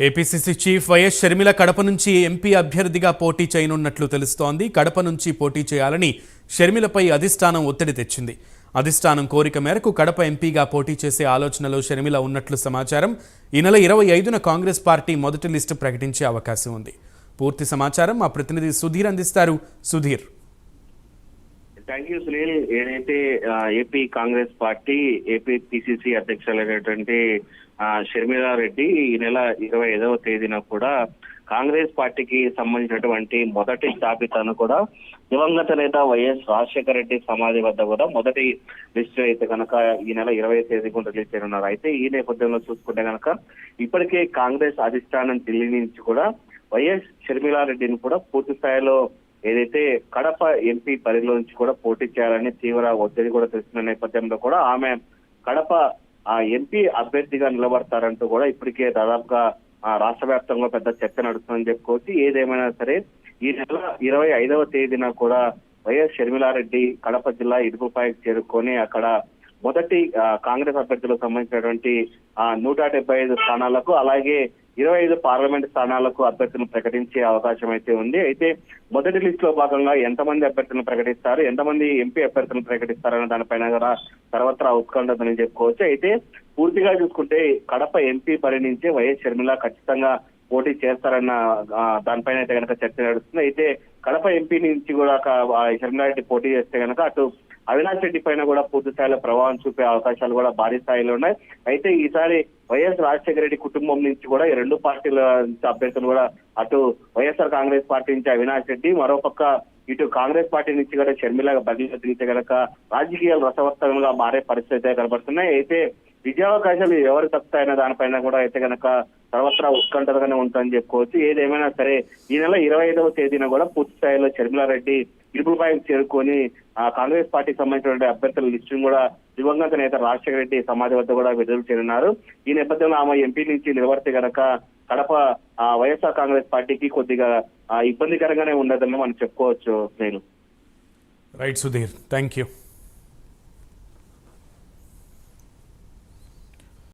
APCC chief YS Sharmila Kadapa నుంచి MP అభ్యర్థిగా పోటీ చేయనున్నట్లు తెలుస్తోంది. కడప నుంచి పోటీ చేయాలని షర్మిలపై అధిష్టానం ఒత్తిడి తెచ్చింది. అధిష్టానం కోరిక మేరకు కడప ఎంపీగా పోటీ చేసే ఆలోచనలో షర్మిల ఉన్నట్లు సమాచారం. ఈ నెల 25న కాంగ్రెస్ పార్టీ మొదటి లిస్టు ప్రకటించే అవకాశం ఉంది. పూర్తి సమాచారం మా ప్రతినిధి సుధీర్ అందిస్తారు. సుధీర్. Thank you Sunil. ఏదైతే AP Congress party AP PCC అధ్యక్షులైనటువంటి షర్మిలా రెడ్డి ఈ నెల 25వ తేదీన కూడా కాంగ్రెస్ పార్టీకి సంబంధించినటువంటి మొదటి జాబితాను కూడా దివంగత నేత వైఎస్ రాజశేఖర రెడ్డి సమాధి వద్ద కూడా మొదటి లిస్టు అయితే కనుక ఈ నెల 20వ తేదీ కూడా రిలీజ్ చేయనున్నారు. అయితే ఈ నేపథ్యంలో చూసుకుంటే కనుక ఇప్పటికే కాంగ్రెస్ అధిష్టానం ఢిల్లీ నుంచి కూడా వైఎస్ షర్మిలా రెడ్డిని కూడా పూర్తి స్థాయిలో ఏదైతే కడప ఎంపీ పరిధిలో నుంచి కూడా పోటీ చేయాలని తీవ్ర ఒత్తిడి కూడా తెస్తున్న నేపథ్యంలో కూడా ఆమె కడప ఎంపీ అభ్యర్థిగా నిలబడతారంటూ కూడా ఇప్పటికే దాదాపుగా రాష్ట్ర వ్యాప్తంగా పెద్ద చర్చ నడుస్తుందని చెప్పుకోవచ్చు. ఏదేమైనా సరే ఈ నెల 25వ తేదీన కూడా వైఎస్ షర్మిలారెడ్డి కడప జిల్లా ఇడుపుపాయకు చేరుకొని అక్కడ మొదటి కాంగ్రెస్ అభ్యర్థులకు సంబంధించినటువంటి 175 స్థానాలకు అలాగే 25 పార్లమెంట్ స్థానాలకు అభ్యర్థులను ప్రకటించే అవకాశం అయితే ఉంది. అయితే మొదటి లిస్ట్ లో భాగంగా ఎంతమంది అభ్యర్థులను ప్రకటిస్తారు, ఎంతమంది ఎంపీ అభ్యర్థులను ప్రకటిస్తారన్న దానిపైన కూడా సర్వత్రా ఉత్కంఠ అని చెప్పుకోవచ్చు. అయితే పూర్తిగా చూసుకుంటే కడప ఎంపీ పరి నుంచి వైఎస్ షర్మిల ఖచ్చితంగా పోటీ చేస్తారన్న దానిపైన అయితే కనుక చర్చ నడుస్తుంది. అయితే కడప ఎంపీ నుంచి కూడా షర్మిలారెడ్డి పోటీ చేస్తే కనుక అటు అవినాష్ రెడ్డి పైన కూడా పూర్తి స్థాయిలో ప్రభావం చూపే అవకాశాలు కూడా భారీ స్థాయిలో ఉన్నాయి. అయితే ఈసారి వైఎస్ రాజశేఖర రెడ్డి కుటుంబం నుంచి కూడా ఈ రెండు పార్టీల అభ్యర్థులు కూడా అటు వైఎస్ఆర్ కాంగ్రెస్ పార్టీ నుంచి అవినాష్ రెడ్డి, మరోపక్క ఇటు కాంగ్రెస్ పార్టీ నుంచి కూడా షర్మిల బదిలీ దిగితే కనుక రాజకీయాలు రసవత్తరంగా మారే పరిస్థితి కనబడుతున్నాయి. అయితే విజయావకాశాలు ఎవరు తప్పుతాయన్న దానిపైన కూడా అయితే కనుక సర్వత్రా ఉత్కంఠగానే ఉంటుందని చెప్పుకోవచ్చు. ఏదేమైనా సరే ఈ నెల 25వ తేదీన కూడా పూర్తి స్థాయిలో షర్మిలారెడ్డి ఇడుపుపాయకు చేరుకొని కాంగ్రెస్ పార్టీకి సంబంధించినటువంటి అభ్యర్థుల లిస్టును కూడా దివంగత నేత రాజశేఖర రెడ్డి సమాధి వద్ద కూడా విడుదల చేయనున్నారు. ఈ నేపథ్యంలో ఆమె ఎంపీ నుంచి నిలబడితే కనుక కడప వైఎస్ఆర్ కాంగ్రెస్ పార్టీకి కొద్దిగా ఇబ్బందికరంగానే ఉండదని మనం చెప్పుకోవచ్చు. నేను రైట్ సుధీర్, థ్యాంక్ యూ.